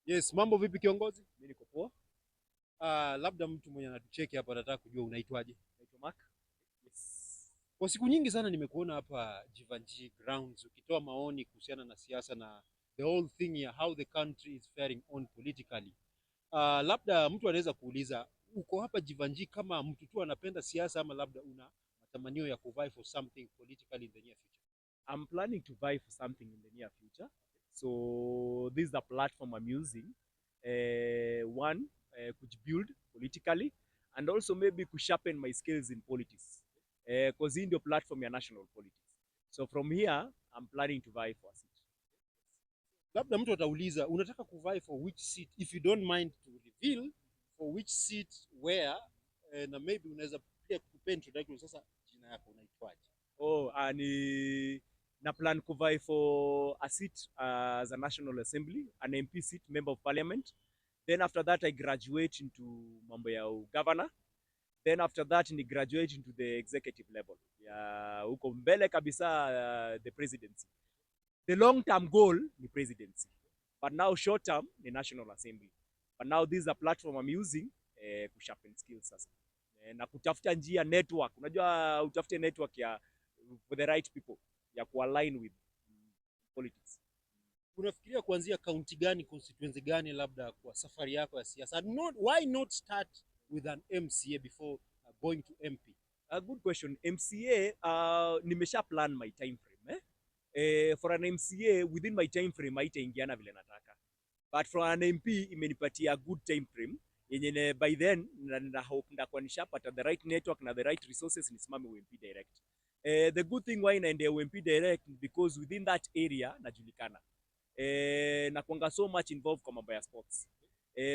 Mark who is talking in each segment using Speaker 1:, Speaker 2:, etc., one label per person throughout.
Speaker 1: Yes, mambo vipi kiongozi?
Speaker 2: Mimi niko poa.
Speaker 1: Labda mtu mwenye anatucheki hapa anataka kujua unaitwaje?
Speaker 2: Naitwa Mark. Yes.
Speaker 1: Kwa siku nyingi sana nimekuona hapa Jivanji grounds ukitoa maoni kuhusiana na siasa na the whole thing ya how the country is faring on politically. Labda mtu anaweza kuuliza uko hapa Jivanji kama mtu tu anapenda siasa ama labda una matamanio ya kuvai for something politically in the near future?
Speaker 2: I'm planning to vie for something in the near future. So this is the platform I'm using. One, could build politically and also maybe could sharpen my skills in politics. Because in the platform ya national politics. So from here, I'm planning to vie for a seat.
Speaker 1: Labda mtu atauliza unataka kuvai for which seat, if you don't mind to reveal for which seat where, na maybe unaweza pia kupe introduction. Sasa jina yako unaitwaje?
Speaker 2: Ni na plan kuvai for a seat as a National Assembly, an MP seat, Member of Parliament. Then after that I graduate into mambo ya governor. Then after that ni graduate into the executive level. Ya huko mbele kabisa, the presidency. The long term goal ni presidency. But now short term ni National Assembly. But now this is a platform I'm using ku sharpen skills sasa. Na kutafuta njia network. Unajua utafute network ya for the right people ya ku-align with politics.
Speaker 1: Unafikiria kuanzia county gani, constituency gani labda kwa safari yako ya siasa? Why not start with an MCA before going to MP?
Speaker 2: A good question. MCA, nimesha plan my time frame. For an MCA, within my time frame haitaingiana vile nataka. But for an MP, imenipatia good time frame yenye by then na hope ndakuwa nishapata the right network na the right resources nisimame UMP direct. The good thing why naendea UMP direct because within that area najulikana. Na kuanga so much involved kwa mambo ya sports.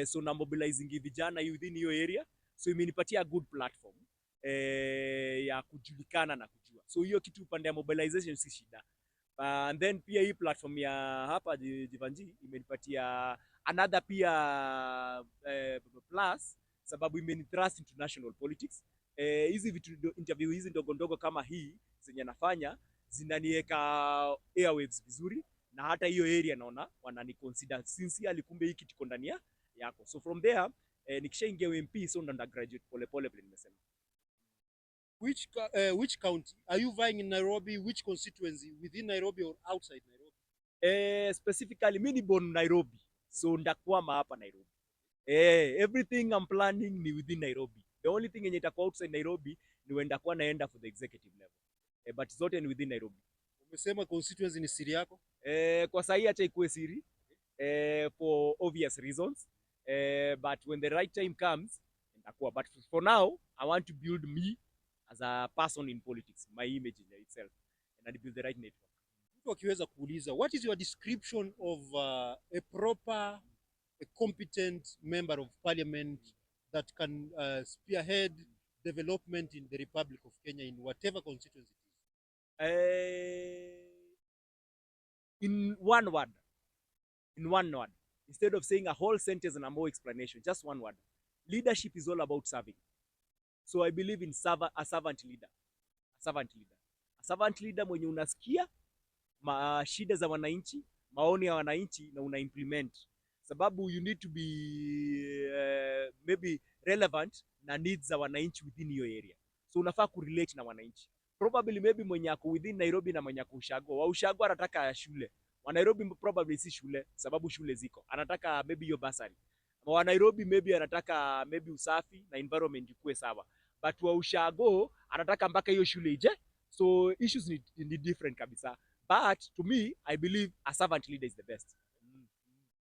Speaker 2: So na mobilizing vijana within hiyo area. So imenipatia good platform ya kujulikana na kujua. So hiyo kitu upande ya mobilization si shida. And then pia hii platform ya hapa Jivanji imenipatia another pia plus sababu imenitrust into national politics. Hizi vitu interview hizi ndogo ndogo kama hii zenye nafanya zinaniweka airwaves vizuri na hata hiyo area naona wanani consider sincerely, kumbe hiki kiko ndani yako. So from there nikishaingia UMP so ndo graduate pole pole vile nimesema.
Speaker 1: Which county are you vying in Nairobi? Which constituency within Nairobi or outside Nairobi?
Speaker 2: Specifically mimi ni born Nairobi, so ndakwama hapa Nairobi. Everything I'm planning ni within Nairobi. The only thing yenye itakuwa outside Nairobi ni wenda kwa naenda for the executive level. But zote ni within Nairobi.
Speaker 1: Umesema constituency ni siri yako?
Speaker 2: Kwa sahi acha ikuwe siri for obvious reasons. But when the right time comes ndakuwa. But for now I want to build me as a person in politics, my image in itself, and I build the right network.
Speaker 1: Mtu akiweza kuuliza, what is your description of a proper, a competent member of parliament that can spearhead development in the Republic of Kenya in whatever constituency it is?
Speaker 2: In one word, instead of saying a whole sentence and a more explanation, just one word. Leadership is all about serving. So I believe in a servant leader. A servant leader mwenye unasikia shida za wananchi, maoni ya wananchi na una implement. Sababu you need to be maybe relevant na needs za wananchi within your area. So unafaa kurelate na wananchi. Probably maybe mwenye ako within Nairobi na mwenye ako Ushago. Wa Ushago anataka shule. Wa Nairobi probably si shule sababu shule ziko. Anataka maybe your bursary. Wa Nairobi maybe anataka maybe usafi na environment ikuwe sawa. But wa Ushago anataka mpaka hiyo shule ije. So issues ni different kabisa. But to me, I believe a servant leader is the best.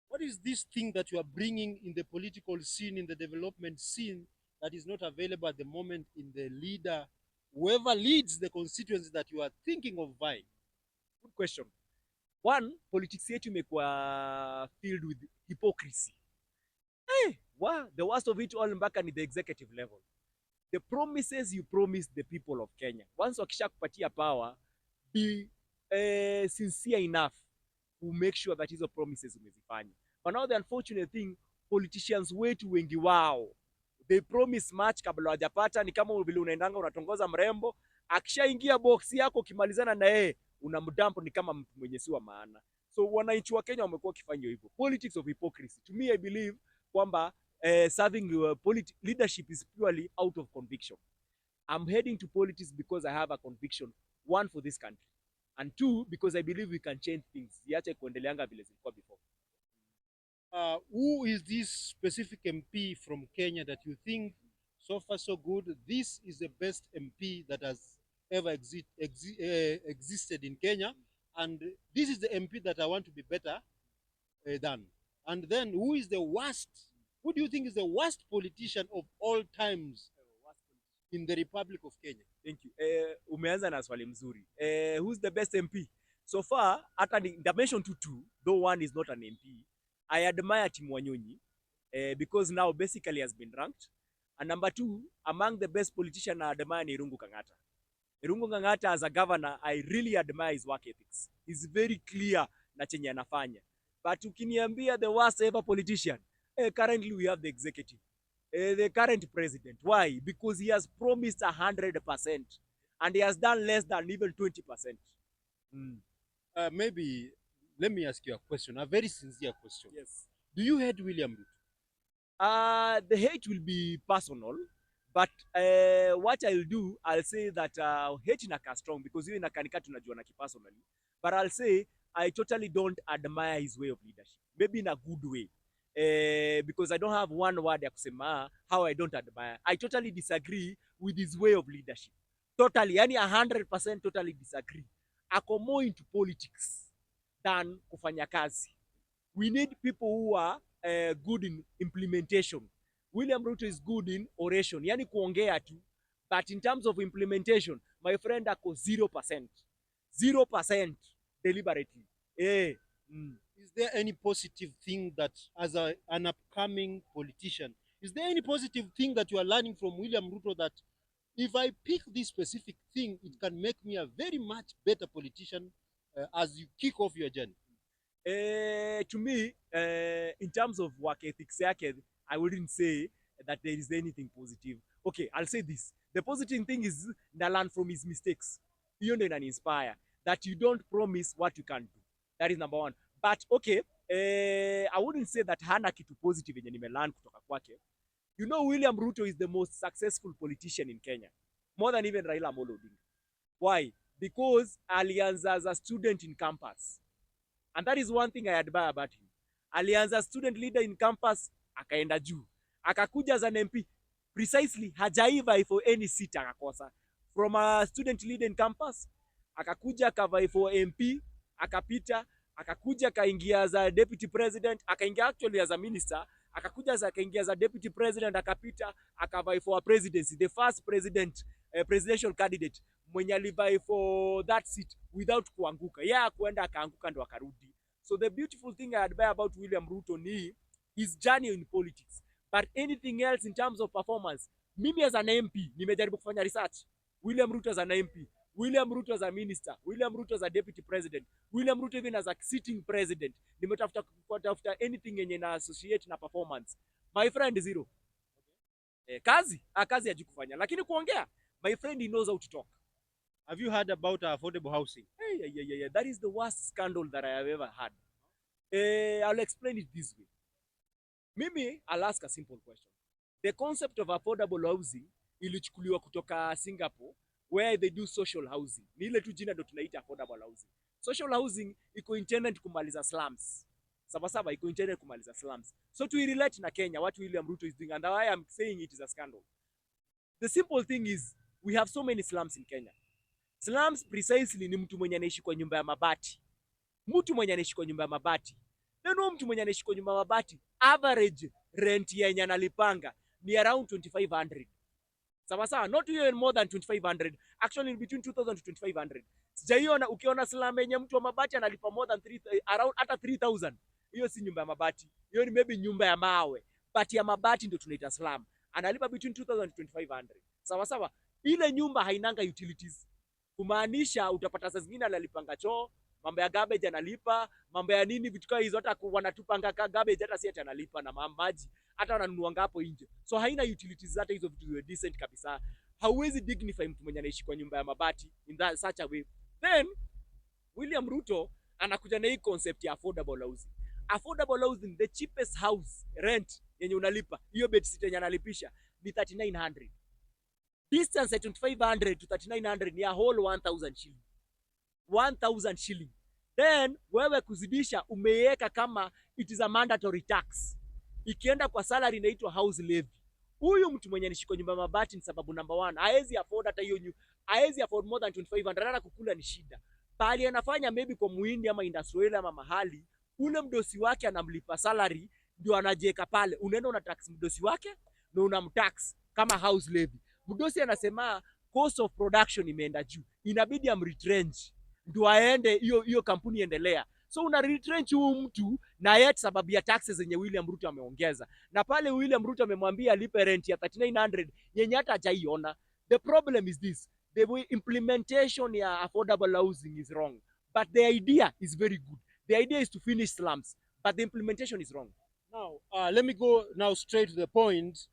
Speaker 1: What is this thing that you are bringing in the political scene, in the development scene, that is not available at the moment in the leader, whoever leads the constituency that you are thinking of vying?
Speaker 2: Good question. One, politics yetu imekuwa filled with hypocrisy. The worst of it all mpaka ni the executive level. The promises you promise the people of Kenya. Once wakisha kupatia power, be sincere enough to make sure that hizo promises umezifanya. But now the unfortunate thing, politicians wetu wengi wao, they promise much kabla hawajapata. Ni kama vile unaendanga unatongoza mrembo, akishaingia box yako ukimalizana na yeye unamdamp ni kama mtu mwenye si wa maana. So wananchi wa Kenya wamekuwa wakifanya hivyo. Politics of hypocrisy. To me, I believe kwamba serving leadership is purely out of conviction. I'm heading to politics because I have a conviction, one, for this country, and two, because I believe we can change things. Ziache kuendeleanga vile zilikuwa before.
Speaker 1: Who is this specific MP from Kenya that you think so far so good? This is the best MP that has ever existed in Kenya, and this is the MP that I want to be better than. And then who is the worst? Who do you think is the worst politician of all times in the Republic of Kenya?
Speaker 2: Thank you. Umeanza na swali mzuri. Who's the best MP? So far, hata nimention two, though one is not an MP. I admire Tim Wanyonyi because now basically has been ranked. And number two, among the best politician I admire ni Irungu Kang'ata. Irungu Kang'ata as a governor, I really admire his work ethics. He's very clear na chenye anafanya. But ukiniambia the worst ever politician, currently we have the executive. The current president. Why? Because he has promised 100% and he has done less than even 20%.
Speaker 1: Maybe let me ask you a question, a very sincere question.
Speaker 2: Yes.
Speaker 1: Do you hate William Ruto?
Speaker 2: The hate will be personal, but what I'll do, I'll say that hate inaka strong because hiyo inakanika tunajua na personally. But I'll say I totally don't admire his way of leadership. Maybe in a good way. Because I don't have one word ya kusema how I don't admire. I totally disagree with his way of leadership. Totally, yani 100% totally disagree. Ako more into politics than kufanya kazi. We need people who are good in implementation. William Ruto is good in oration, yani kuongea tu. But in terms of implementation, my friend ako 0%. 0% deliberately.
Speaker 1: Is there any positive thing that, as an upcoming politician, is there any positive thing that you are learning from William Ruto that if I pick this specific thing, it can make me a very much better politician as you kick off your journey?
Speaker 2: To me, in terms of work ethics, I wouldn't say that there is anything positive. Okay, I'll say this. The positive thing is to learn from his mistakes. You know, and inspire that you don't promise what you can do. That is number one. But okay, I wouldn't say that hana kitu positive yenye nimelearn kutoka kwake. You know, William Ruto is the most successful politician in Kenya, more than even Raila Amolo Odinga. Why? Because alianza as a student in campus. And that is one thing I admire about him. Alianza student leader in campus, akaenda juu. Akakuja as an MP. Precisely, hajaiva for any seat akakosa. From a student leader in campus, akakuja akavai for MP, akapita, akakuja akaingia as a deputy president, akaingia actually as a minister, akakuja akaingia as a deputy president, akapita, akavai for a presidency, the first presidential candidate mwenye alivai for that seat without kuanguka. Yeah, kuenda akaanguka ndo akarudi. So the beautiful thing I admire about William Ruto ni his journey in politics. But anything else in terms of performance, mimi as an MP, nimejaribu kufanya research. William Ruto as an MP, William Ruto as a minister, William Ruto as a deputy president, William Ruto even as a sitting president, nimetafuta anything yenye na associate na performance. My friend, zero. Kazi haji kufanya, lakini kuongea, my friend, he knows how to talk.
Speaker 1: Have you heard about affordable housing?
Speaker 2: Yeah. That is the worst scandal that I have ever had. I'll explain it this way. Mimi, I'll ask a simple question. The concept of affordable housing ilichukuliwa kutoka Singapore, where they do social housing. Ni ile tu jina ndo tunaita affordable housing. Social housing iko intended kumaliza slums. Sawa, iko intended kumaliza slums. So to relate na Kenya, what William Ruto is doing, and why I'm saying it is a scandal. The simple thing is, we have so many slums in Kenya. Slums precisely ni mtu mwenye anaishi kwa nyumba ya mabati. Mtu mwenye anaishi kwa nyumba ya mabati. Neno mtu mwenye anaishi kwa nyumba ya mabati, average rent yenye analipanga ni around 2500. Sawa, not even more than 2500. Actually between 2000 to 2500. Sijaiona ukiona slum yenye mtu wa mabati analipa more than around hata 3000. Hiyo si nyumba ya mabati. Hiyo ni maybe nyumba ya mawe. But ya mabati ndio tunaita slum. Analipa between 2000 to 2500. Sawa. Ile nyumba hainanga utilities. Kumaanisha utapata saa zingine analipanga choo, mambo ya garbage analipa, mambo ya nini vitu kama hizo, hata wanatupanga garbage hata si ati analipa, na maji hata wananunuanga hapo nje. So haina utilities, hata hizo vitu decent kabisa. Hauwezi dignify mtu mwenye anaishi kwa nyumba ya mabati in that such a way. Then William Ruto anakuja na hii concept ya affordable housing. Affordable housing, the cheapest house rent yenye unalipa, hiyo bedsit yenye analipisha ni 3900. Distance ya 2500 to 3900 ni a whole 1000 shilling. 1000 shilling. Then wewe kuzidisha umeiweka kama it is a mandatory tax. Ikienda kwa salary inaitwa house levy. Huyu mtu mwenye nishiko nyumba mabati ni sababu number one, haezi afford hata hiyo haezi afford more than 2500, hata kukula ni shida. Pali anafanya maybe kwa muhindi ama industrial ama mahali, ule mdosi wake anamlipa salary ndio anajiweka pale. Unaenda una tax mdosi wake na unamtax kama house levy. Mdosi anasema cost of production imeenda juu, inabidi amretrench ndio aende hiyo kampuni endelea. So una retrench huyu mtu na yet sababu ya taxes zenye William Ruto ameongeza. Na pale William Ruto amemwambia alipe rent ya 3900 yenye hata hajaiona. The problem is this, the implementation ya affordable housing is wrong, but the idea is very good. The idea is to finish slums, but the implementation is wrong.
Speaker 1: Now, let me go now straight to the point.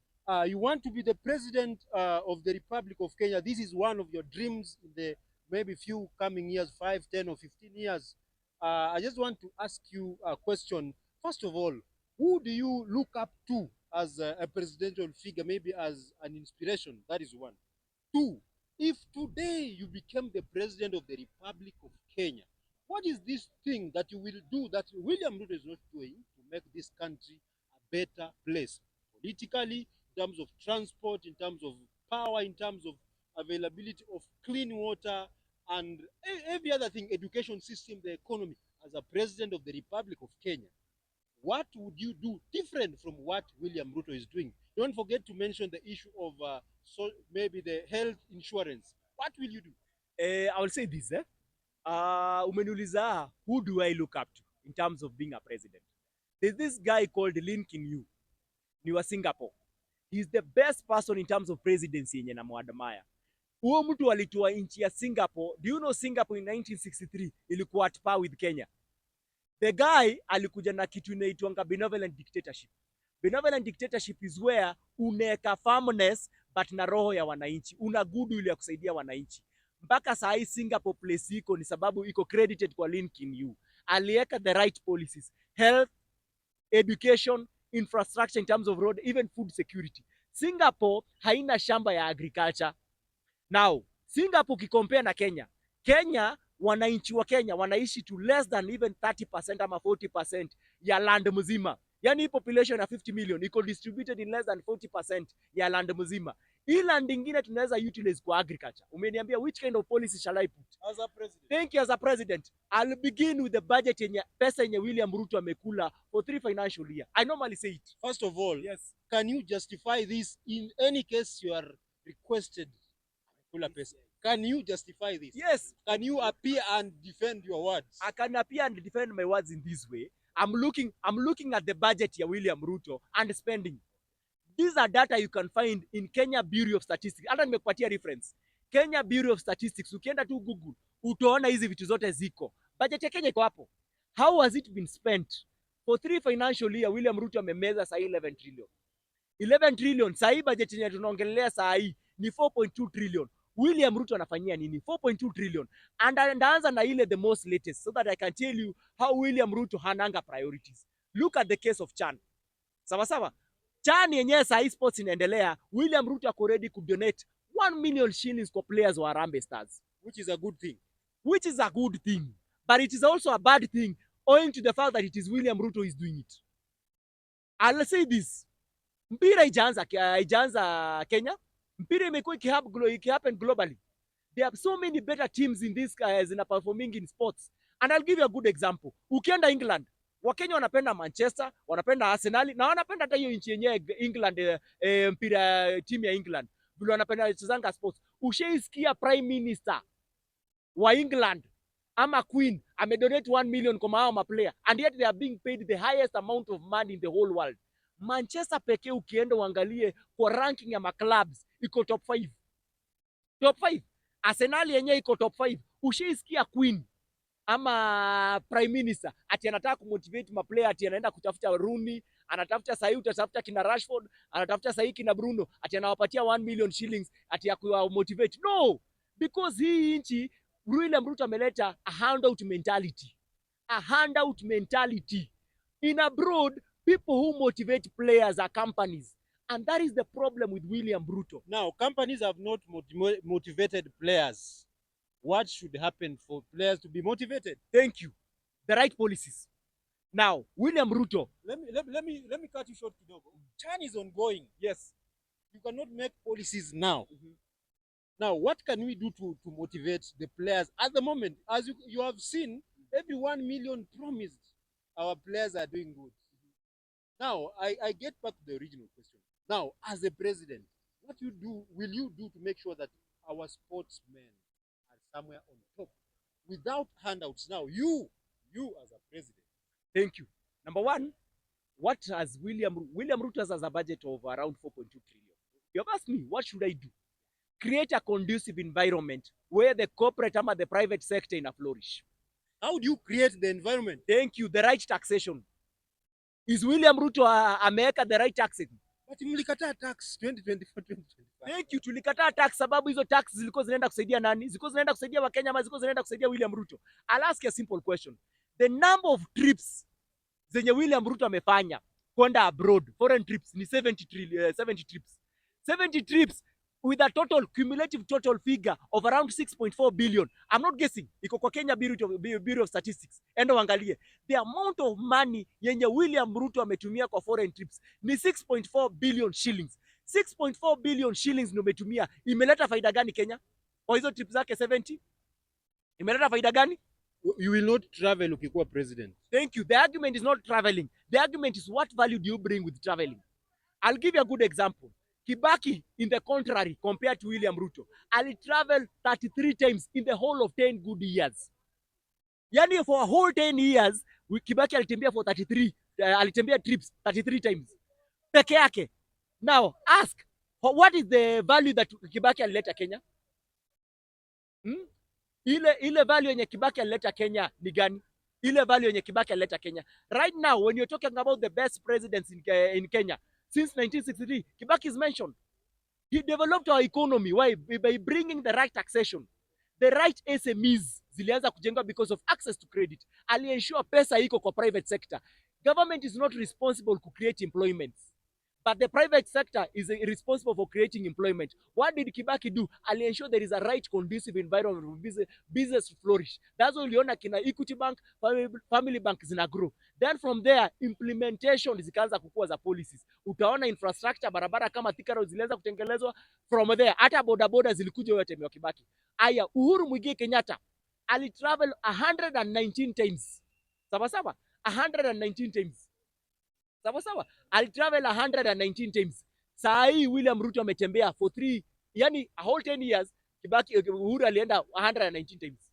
Speaker 1: You want to be the president of the Republic of Kenya. This is one of your dreams in the maybe few coming years, 5, 10 or 15 years. I just want to ask you a question. First of all, who do you look up to as a presidential figure, maybe as an inspiration? That is one. Two, if today you became the president of the Republic of Kenya, what is this thing that you will do that William Ruto is not doing to make this country a better place? Politically, in terms of transport, in terms of power, in terms of availability of clean water, and every other thing, education system, the economy. As a president of the Republic of Kenya, what would you do different from what William Ruto is doing? Don't forget to mention the issue of so maybe the health insurance. What will you do?
Speaker 2: I will say this. Umeniuliza, who do I look up to in terms of being a president? There's this guy called Lincoln Yu, ni wa Singapore. He's the best person in terms of presidency yenye namwadmire. Huo mtu alitoa nchi ya Singapore. Do you know Singapore in 1963 ilikuwa at par with Kenya? The guy alikuja na kitu inaitwanga benevolent dictatorship. Benevolent dictatorship is where uneka firmness but na roho ya wananchi. Una goodwill ya kusaidia wananchi. Mpaka saa hii Singapore place iko ni sababu iko credited kwa Lincoln Yu. Aliweka the right policies. Health, education, infrastructure in terms of road, even food security. Singapore haina shamba ya agriculture. Now, Singapore ukikompare na Kenya, Kenya, wananchi wa Kenya wanaishi to less than even 30% ama 40% ya land mzima. Yani population ya 50 million iko distributed in less than 40% ya land mzima. Hii land ingine tunaweza utilize kwa agriculture. Umeniambia which kind of policy shall I put?
Speaker 1: As a president.
Speaker 2: Thank you. As a president, I'll begin with the budget yenye pesa yenye William Ruto amekula for 3 financial year. I normally say it.
Speaker 1: First of all,
Speaker 2: yes,
Speaker 1: can you justify this in any case you are requested? Can you justify this?
Speaker 2: Yes.
Speaker 1: Can you appear and defend your words?
Speaker 2: I can appear and defend my words in this way. I'm looking at the budget ya William Ruto and spending. These are data you can find in Kenya Bureau of Statistics. Hata nimekupatia reference. Kenya Bureau of Statistics, ukienda tu Google, utaona hizi vitu zote ziko. Budget ya Kenya iko hapo. How has it been spent? For 3 financial year, William Ruto amemeza saa 11 trillion. 11 trillion, saa hii budget yenye tunaongelea saa hii ni 4.2 trillion. William Ruto anafanyia nini? 4.2 trillion. And ndaanza na ile the most latest so that I can tell you how William Ruto hananga priorities. Look at the case of Chan. Sawa sawa. Chan yenyewe saa hii sports inaendelea. William Ruto ako ready to donate 1 million shillings kwa players wa Harambee Stars.
Speaker 1: Which is a good thing.
Speaker 2: Which is a good thing. But it is also a bad thing owing to the fact that it is William Ruto who is doing it. I'll say this. Mpira ijaanza Kenya. Mpira imekuwa ikihappen globally. There are so many better teams in this zina performing in sports. And I'll give you a good example. Ukienda England, Wakenya wanapenda Manchester, wanapenda Arsenal, na wanapenda hata hiyo nchi yenyewe England, mpira team ya England. Vile wanapenda chezanga sports. Ushaisikia prime minister wa England ama queen amedonate 1 million kwa hao maplayer, and yet they are being paid the highest amount of money in the whole world. Manchester pekee ukienda uangalie kwa ranking ya maclubs iko top 5. Top 5. Arsenal yenyewe iko top 5. Ushaisikia queen ama prime minister ati anataka kumotivate maplayer, ati anaenda kutafuta Rooney, anatafuta sahi, utatafuta kina Rashford, anatafuta sahi kina Bruno, ati anawapatia 1 million shillings ati ya kumotivate? No, because hii nchi William Ruto ameleta a handout mentality. a handout mentality. In abroad, people who motivate players are companies. And that is the problem with William Ruto.
Speaker 1: Now, companies have not motivated players. What should happen for players to be motivated?
Speaker 2: Thank you. The right policies. Now, William Ruto.
Speaker 1: Let me cut you short, kidogo. Turn is ongoing.
Speaker 2: Yes.
Speaker 1: You cannot make policies now. Now, what can we do to motivate the players at the moment? As you have seen, every 1 million promised, our players are doing good. Now, I get back to the original question. Now, as a president, what will you do to make sure that our sportsmen are somewhere on top without handouts? Now, you as a president.
Speaker 2: Thank you. Number one, what has William Ruto has a budget of around 4.2 trillion. You have asked me, what should I do? Create a conducive environment where the corporate and the private sector in a flourish.
Speaker 1: How do you create the environment?
Speaker 2: Thank you. The right taxation. Is William Ruto ameweka the right taxing?
Speaker 1: But mlikataa tax 2024 2025.
Speaker 2: Thank you. Tulikataa tax sababu hizo tax zilikuwa zinaenda kusaidia nani? Zilikuwa zinaenda kusaidia Wakenya ama zilikuwa zinaenda kusaidia William Ruto? I'll ask you a simple question. The number of trips zenye William Ruto amefanya kwenda abroad, foreign trips ni 70 trips. 70 trips with a total cumulative total figure of around 6.4 billion. I'm not guessing. Iko kwa Kenya Bureau of Statistics. Endo angalie. The amount of money yenye William Ruto ametumia kwa foreign trips ni 6.4 billion shillings. 6.4 billion shillings ndio umetumia. Imeleta faida gani Kenya? Kwa hizo trips zake 70? Imeleta faida gani?
Speaker 1: You will not travel ukikuwa president.
Speaker 2: Thank you. The argument is not traveling. The argument is what value do you bring with traveling? I'll give you a good example. Kibaki, in the contrary, compared to William Ruto, Ali traveled 33 times in the whole of 10 good years. Yani for a whole 10 years, Kibaki alitembea for 33, alitembea trips 33 times. Peke yake. Now, ask, what is the value that Kibaki alileta Kenya? Ile value yenye Kibaki alileta Kenya ni gani? Ile value yenye Kibaki alileta Kenya. Right now, when you're talking about the best presidents in Kenya, since 1963, Kibaki is mentioned. He developed our economy. Why? By bringing the right taxation. The right SMEs zilianza kujengwa because of access to credit. Aliensure pesa iko kwa private sector. Government is not responsible to create employment, but the private sector is responsible for creating employment. What did Kibaki do? Aliensure there is a right conducive environment for business to flourish. That's why uliona kina Equity Bank, Family Bank zina grow. Then from there, implementation zikaanza kukua za policies. Utaona infrastructure, barabara kama Thika Road zilianza kutengenezwa from there. Hata bodaboda zilikuja yote mwa Kibaki. Aya, Uhuru Muigai Kenyatta alitravel 119 times. Sawa? 119 times. Sawa? Alitravel 119 times. Saa hii William Ruto ametembea for 3, yani a whole 10 years, Kibaki Uhuru alienda 119 times.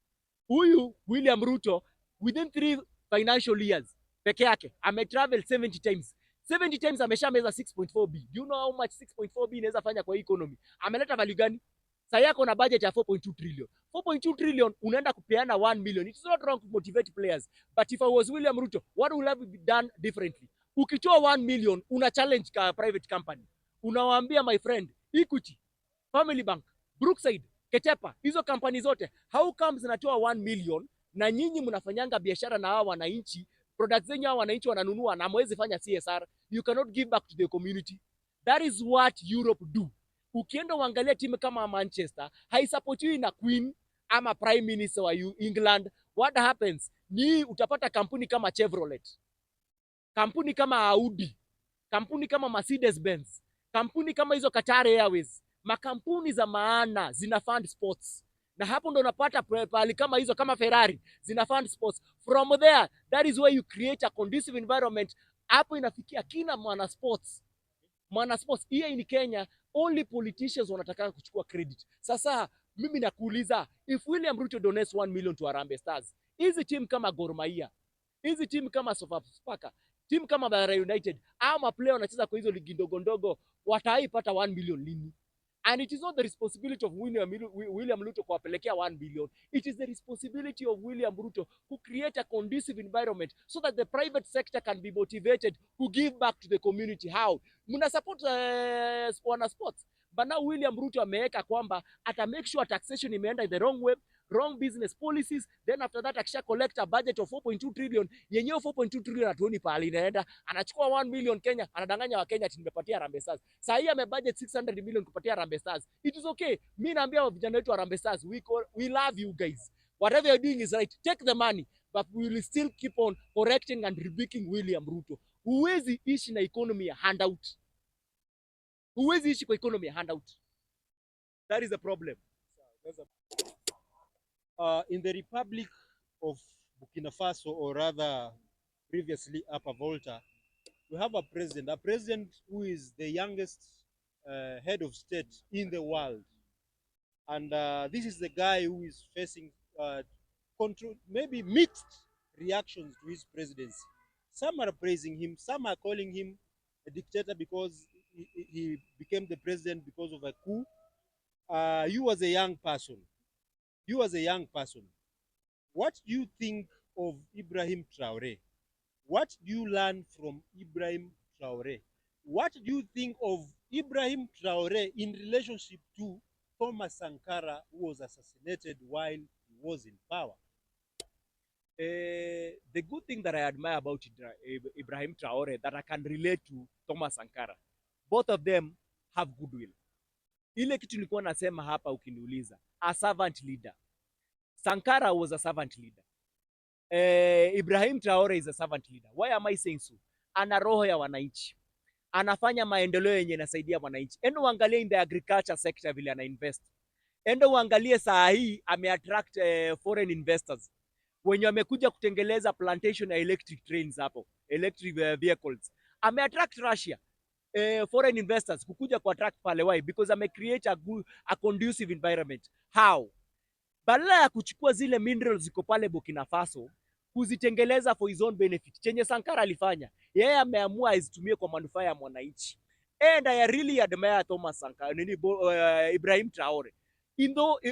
Speaker 2: Huyu William Ruto within 3 financial years peke yake ametravel 70 times. 70 times ameshameza 6.4 B. Do you know how much 6.4 B inaweza fanya kwa economy? Ameleta value gani? Sasa yako na budget ya 4.2 trillion. 4.2 trillion unaenda kupeana 1 million. It is not wrong to motivate players. But if I was William Ruto, what would have been done differently? Ukitoa 1 million, una challenge ka private company. Unawaambia my friend, Equity, Family Bank, Brookside, Ketepa, hizo company zote, how comes zinatoa 1 million na nyinyi mnafanyanga biashara na hawa wananchi, products zenyu hawa wananchi wananunua na mwezi fanya CSR, you cannot give back to the community. That is what Europe do. Ukienda uangalia timu kama Manchester, haisupportiwi na Queen ama Prime Minister wa England. What happens? Ni utapata kampuni kama Chevrolet, kampuni kama Audi, kampuni kama Mercedes Benz, kampuni kama hizo Qatar Airways, makampuni za maana zina fund sports. Na hapo ndo unapata pali kama hizo kama Ferrari zina fund sports. From there, that is where you create a conducive environment. Hapo inafikia kina mwana sports. Here in Kenya, only politicians wanataka kuchukua credit. Sasa mimi nakuuliza, if William Ruto donates 1 million to Harambee Stars, hizi team kama Gor Mahia, hizi team kama Sofapaka, team kama Bara United, ama player wanacheza kwa hizo ligi ndogo ndogo, wataipata 1 million lini? And it is not the responsibility of William Ruto kuwapelekea 1 billion. It is the responsibility of William Ruto to create a conducive environment so that the private sector can be motivated to give back to the community. How? Muna support wana sports. But now William Ruto ameweka kwamba ata make sure taxation imeenda the wrong way. wrong business policies, then after that akisha collect a budget of 4.2 trillion, yenyewe 4.2 trillion hatuoni pahali inaenda, anachukua 1 million Kenya, anadanganya wa Kenya ati nimepatia Harambee Stars. Sasa hii amebudget 600 million kupatia Harambee Stars. It is okay. Mimi naambia vijana wetu wa Harambee Stars, we love you guys. Whatever you're doing is right. Take the money, but we will still keep on correcting and rebuking William Ruto. Huwezi ishi na economy ya handout. Huwezi ishi kwa economy ya handout. That is the problem.
Speaker 1: In the Republic of Burkina Faso, or rather previously Upper Volta, we have a president who is the youngest head of state in the world. And this is the guy who is facing maybe mixed reactions to his presidency. Some are praising him, some are calling him a dictator because he became the president because of a coup. You as a young person, what do you think of Ibrahim Traore? What do you learn from Ibrahim Traore? What do you think of Ibrahim Traore in relationship to Thomas Sankara, who was assassinated while he was in power?
Speaker 2: The good thing that I admire about Ibrahim Traore that I can relate to Thomas Sankara, both of them have goodwill. Ile kitu nilikuwa nasema hapa ukiniuliza, a servant leader. Sankara was a servant leader. Ibrahim Traore is a servant leader. Why am I saying so? Ana roho ya wananchi. Anafanya maendeleo yenye yanasaidia wananchi. Endo uangalie in the agriculture sector vile ana invest. Endo uangalie saa hii ameattract foreign investors wenye wamekuja kutengeleza plantation ya electric trains hapo, electric vehicles. Ameattract Russia foreign investors kukuja kuattract pale. Why? Because amecreate a conducive environment. How? Badala ya kuchukua zile minerals ziko pale Burkina Faso kuzitengeleza for his own benefit, chenye Sankara alifanya, yeye ameamua azitumie kwa manufaa ya mwananchi. And I really admire Thomas Sankara, Ibrahim Traore,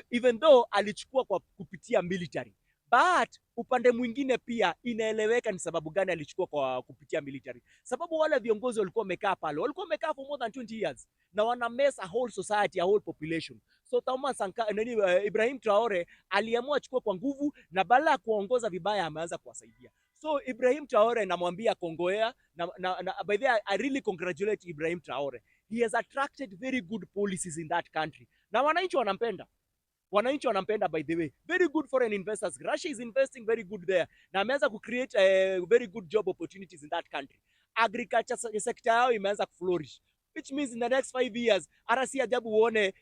Speaker 2: even though alichukua kwa kupitia military, but upande mwingine pia inaeleweka ni sababu gani alichukua kwa kupitia military. Sababu wale viongozi walikuwa wamekaa pale, walikuwa wamekaa for more than 20 years na wana mess a whole society, a whole population. So Thomas Sankara, Ibrahim Traore aliamua achukua kwa nguvu, na badala ya kuongoza vibaya ameanza kuwasaidia. So Ibrahim Traore namwambia kongoea, by the way, I really congratulate Ibrahim Traore. He has attracted very good policies in that country. Na wananchi wanampenda. Wananchi wanampenda, by the way. Very good foreign investors. Russia is investing very good there. Na ameanza kucreate very good job opportunities in that country. Agriculture sector yao imeanza kuflourish, which means in the next 5 years, hata si ajabu uone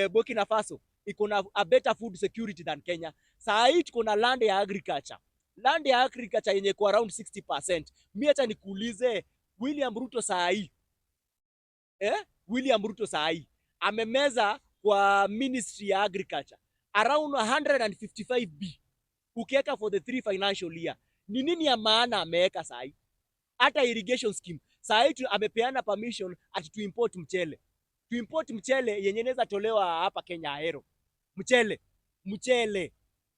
Speaker 2: Burkina Faso iko na a better food security than Kenya. Saa hii tuko na land ya agriculture. Land ya agriculture yenye kwa around 60%. Mimi hata nikuulize, William Ruto saa hii William Ruto saa hii amemeza kwa Ministry ya Agriculture around 155B ukiweka for the 3 financial year. Ni nini ya maana ameweka saa hii? Hata irrigation scheme saa hii amepeana permission ati to import mchele. To import mchele yenye inaweza tolewa hapa Kenya Ahero. Mchele.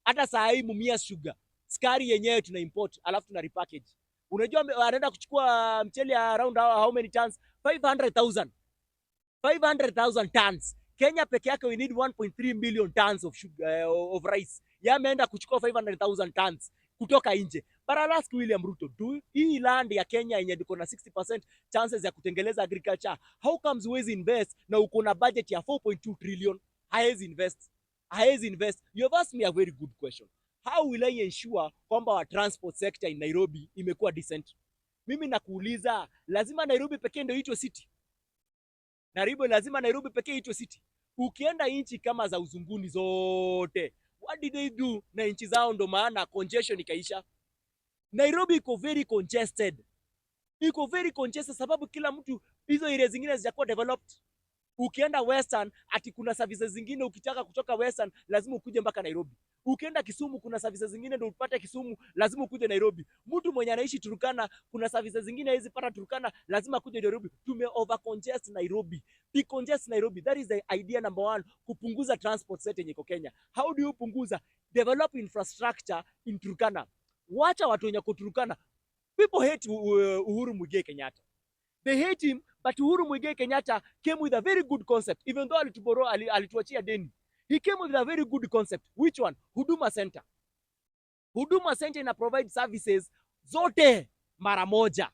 Speaker 2: Hata saa hii Mumia sugar, sukari yenyewe tuna import alafu tuna repackage. Unajua anaenda kuchukua mchele around how many tons? 500,000 tons. Kenya peke yake we need 1.3 million tons of sugar, of rice. Yeye ameenda kuchukua 500,000 tons kutoka nje. But I'll ask William Ruto, hii land ya Kenya yenye iko na 60% chances ya kutengeleza agriculture, how comes huwezi invest na uko na budget ya 4.2 trillion? Haezi invest. You have asked me a very good question. How will I ensure kwamba wa transport sector in Nairobi imekuwa decent? Mimi nakuuliza, lazima Nairobi pekee ndio itwe city? Lazima Nairobi pekee itwe city? Ukienda nchi kama za uzunguni zote, what did they do na nchi zao ndo maana congestion ikaisha? Nairobi iko very congested. Sababu kila mtu, hizo area zingine hazijakuwa developed. Ukienda Western ati kuna services zingine ukitaka kutoka Western lazima ukuje mpaka Nairobi. Ukienda Kisumu kuna services zingine ndio upate Kisumu lazima ukuje Nairobi. Mtu mwenye anaishi Turkana kuna services zingine hizi pata Turkana lazima kuje Nairobi. Tume overcongest Nairobi. Decongest Nairobi. That is the idea number 1, kupunguza transport set yenye iko Kenya. How do you punguza? Develop infrastructure in Turkana. Wacha watu wenye kuturukana. People hate Uhuru Muigai Kenyatta. They hate him, but Uhuru Muigai Kenyatta came with a very good concept. Even though alituachia deni. He came with a very good concept. Which one? Huduma Center. Huduma Center ina provide services zote mara moja,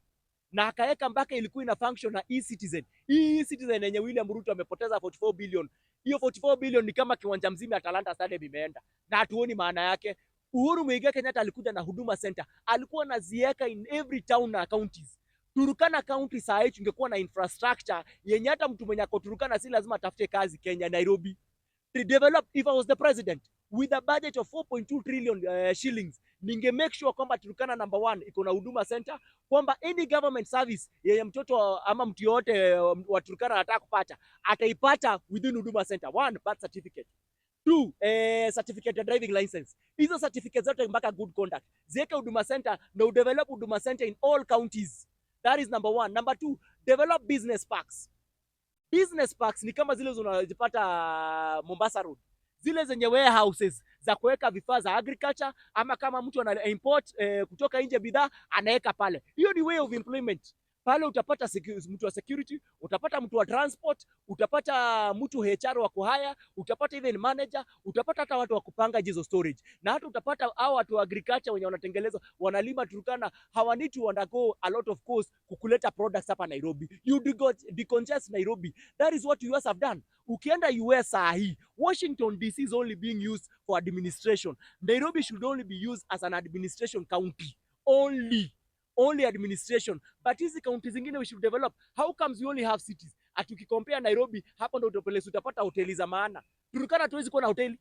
Speaker 2: na akaweka mpaka ilikuwa ina function na e-citizen. Hii e-citizen yenye William Ruto amepoteza 44 billion. Hiyo 44 billion ni kama kiwanja mzima ya Talanta Stadium imeenda, na hatuoni maana yake. Uhuru Muigai Kenyatta alikuja na Huduma Center, alikuwa anaziweka in every town na counties. Turukana County saa hii tungekuwa na infrastructure yenye hata mtu mwenye ako Turukana si lazima atafute kazi Kenya, Nairobi. To develop, if I was the president with a budget of 4.2 trillion shillings, ninge make sure kwamba Turkana number 1 iko na Huduma Center, kwamba any government service yenye mtoto ama mtu yote wa Turkana anataka kupata ataipata within Huduma Center. 1, birth certificate. 2, certificate driving license. Hizo certificates zote mpaka good conduct ziweke Huduma Center, na udevelop Huduma Center in all counties. That is number 1. Number 2, develop business parks. Business parks ni kama zile unazipata Mombasa Road, zile zenye warehouses za kuweka vifaa za agriculture, ama kama mtu ana import kutoka nje bidhaa anaweka pale. Hiyo ni way of employment. Pale utapata mtu wa security, utapata mtu wa transport, utapata mtu HR wa kuhaya, utapata even manager, utapata hata watu wa kupanga hizo storage, na hata utapata hao watu wa agriculture wenye wanatengeleza wanalima Turkana, hawa need to undergo a lot of cost kukuleta products hapa Nairobi. You decongest Nairobi. That is what US have done. Ukienda US saa hii, Washington DC is only being used for administration. Nairobi should only be used as an administration county. Only administration. But hizi counties zingine we should develop. How comes we only have cities? Atukikompare Nairobi, hapo ndo utapata hoteli za maana. Turkana hatuwezi kuwa na hoteli.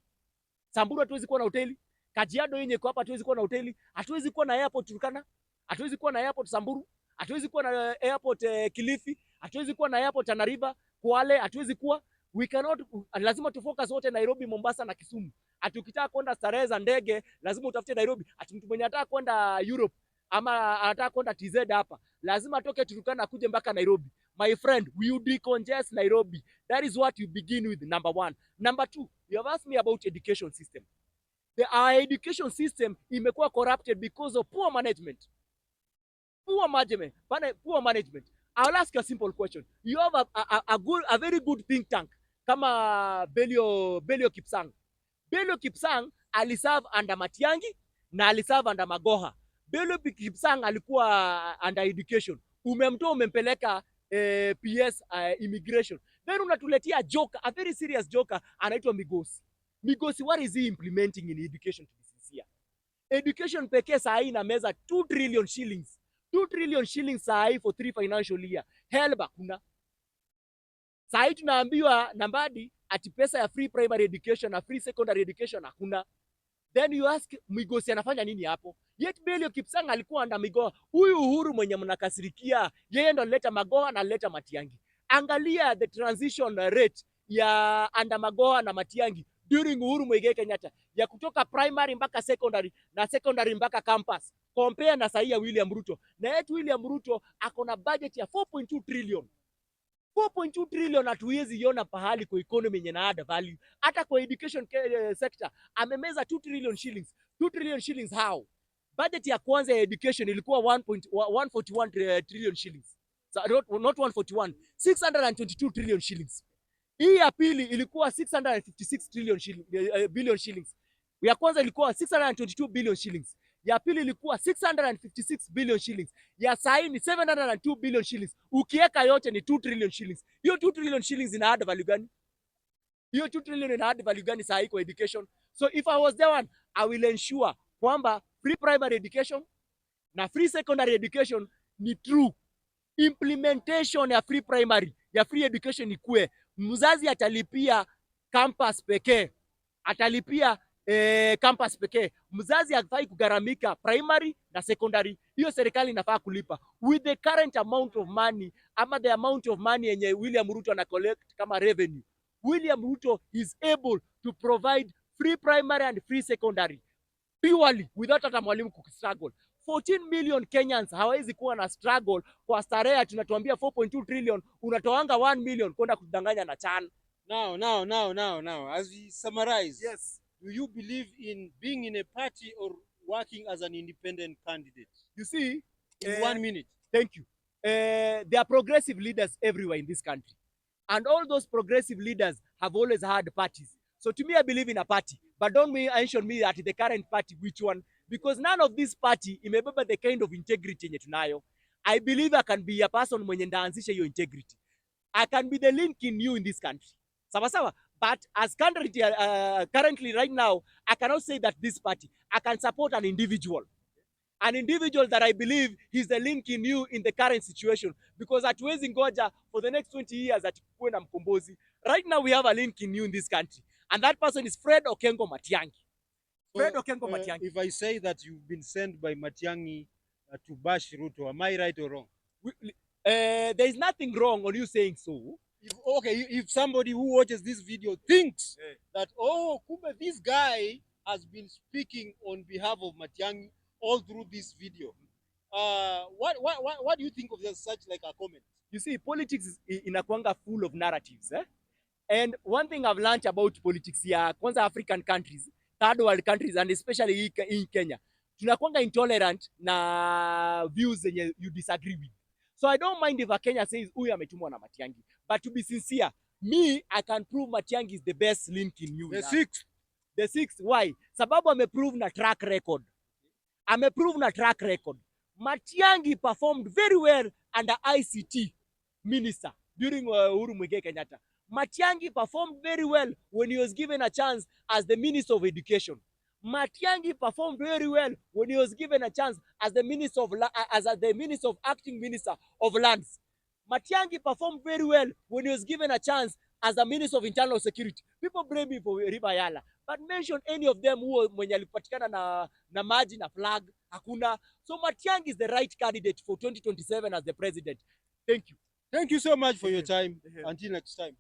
Speaker 2: Samburu hatuwezi kuwa na hoteli. Kajiado yenye kwa hapa hatuwezi kuwa na hoteli. Hatuwezi kuwa na airport Turkana. Hatuwezi kuwa na airport Samburu. Hatuwezi kuwa na airport Kilifi. Hatuwezi kuwa na airport Tana River, Kwale. Hatuwezi kuwa. We cannot, lazima tu focus wote Nairobi, Mombasa na Kisumu. Atukitaka kwenda starehe za ndege, lazima utafute Nairobi. Mtu mwenye anataka kwenda Europe ama anataka kwenda TZ hapa, lazima atoke Turkana akuje mpaka Nairobi. My friend, you decongest Nairobi. That is what you begin with, number 1. Number 2, you have asked me about education system. Our education system imekuwa corrupted because of poor management. Poor management. I'll ask you a simple question. You have a very good think tank kama Belio Kipsang. Belio Kipsang aliserve under Matiang'i na aliserve under Magoha. Belio Kipsang alikuwa under education. Umemtoa umempeleka PS immigration. Then unatuletea joker, a very serious joker anaitwa Migosi. Migosi, what is he implementing in education to be sincere? Education pekee saa hii na meza 2 trillion shillings. 2 trillion shillings saa hii for 3 financial year. Help hakuna. Saa hii tunaambiwa nambadi ati pesa ya free primary education na free secondary education hakuna. Then you ask Migosi anafanya nini hapo? Yet Belio Kipsang alikuwa anda Migoha. Huyu Uhuru mwenye mnakasirikia, yeye ndo alileta Magoha na alileta Matiang'i. Angalia the transition rate ya anda Magoha na Matiang'i during Uhuru Muigai Kenyatta, ya kutoka primary mpaka secondary na secondary mpaka campus. Compare na sahi ya William Ruto. Na yetu William Ruto akona budget ya 4.2 trillion. 4.2 trillion hatuwezi iona pahali kwa economy yenye na add value. Hata kwa education sector amemeza 2 trillion shillings. 2 trillion shillings how? Budget ya kwanza ya education ilikuwa 141 trillion shillings. So, not 141, 622 trillion shillings. Hii ya pili ilikuwa 656 billion shillings. Ya kwanza ilikuwa 622 billion shillings. Ya pili ilikuwa 656 billion shillings. Ya sahi ni 702 billion shillings. Ukiweka yote ni 2 trillion shillings. Hiyo 2 trillion shillings ina add value gani? Hiyo 2 trillion ina add value gani sahi kwa education? So if I was the one, I will ensure kwamba free primary education na free secondary education ni true. Implementation ya free primary, ya free education ikue. Mzazi atalipia campus pekee. Atalipia campus pekee. Mzazi hafai kugaramika primary na secondary. Hiyo serikali inafaa kulipa. With the current amount of money, ama the amount of money yenye William Ruto ana collect kama revenue, William Ruto is able to provide free primary and free secondary purely without hata mwalimu kustruggle. 14 million Kenyans hawezi kuwa na struggle kwa starehe. Tunatuambia 4.2 trillion, unatoanga 1 million kwenda kudanganya na chan.
Speaker 1: Now, as we summarize,
Speaker 2: yes,
Speaker 1: do you believe in being in a party or working as an independent candidate?
Speaker 2: You see,
Speaker 1: in 1 minute.
Speaker 2: Thank you. There are progressive leaders everywhere in this country. And all those progressive leaders have always had parties. So to me, I believe in a party, but don't mention me at the current party which one, because none of this party imebeba the kind of integrity yenye tunayo. I believe I can be a person mwenye ndaanzisha hiyo integrity. I can be the link in you in this country. Sawa sawa. But as currently right now, I cannot say that this party, I can support an individual that I believe is the link in you in the current situation, because hatuwezi ngoja for the next 20 years ati kuwe na mkombozi. Right now we have a link in you in this country, and that person is Fred Okengo Matiang'i. Fred Okengo Matiang'i.
Speaker 1: If I say that you've been sent by Matiang'i to bash Ruto, am I right or wrong?
Speaker 2: There is nothing wrong on you saying so.
Speaker 1: If somebody who watches this video thinks that, oh, kumbe this guy has been speaking on behalf of Matiang'i all through this video, what do you think of such like a comment?
Speaker 2: You see, politics is inakuanga full of narratives, eh? And one thing I've learned about politics ya kwanza African countries, third world countries, and especially in Kenya, tunakuanga intolerant na views zenye you disagree with. So I don't mind if a Kenya says huyu ametumwa na Matiang'i, but to be sincere, me, I can prove Matiang'i is the best link in you. The sixth, why? Sababu ameprove na track record. Matiang'i performed very well under ICT minister during Uhuru Muigai Kenyatta. Matiang'i performed very well when he was given a chance as the Minister of Education. Matiang'i performed very well when he was given a chance as the Minister of Acting Minister of Lands. Matiang'i performed very well when he was given a chance as the Minister of Internal Security. People blame me for River Yala, but mention any of them who mwenye alipatikana na maji na flag, hakuna. So Matiang'i is the right candidate for 2027 as the president. Thank you.
Speaker 1: Thank you so much for your time. Until next time.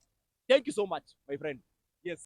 Speaker 2: Thank you so much, my friend. Yes.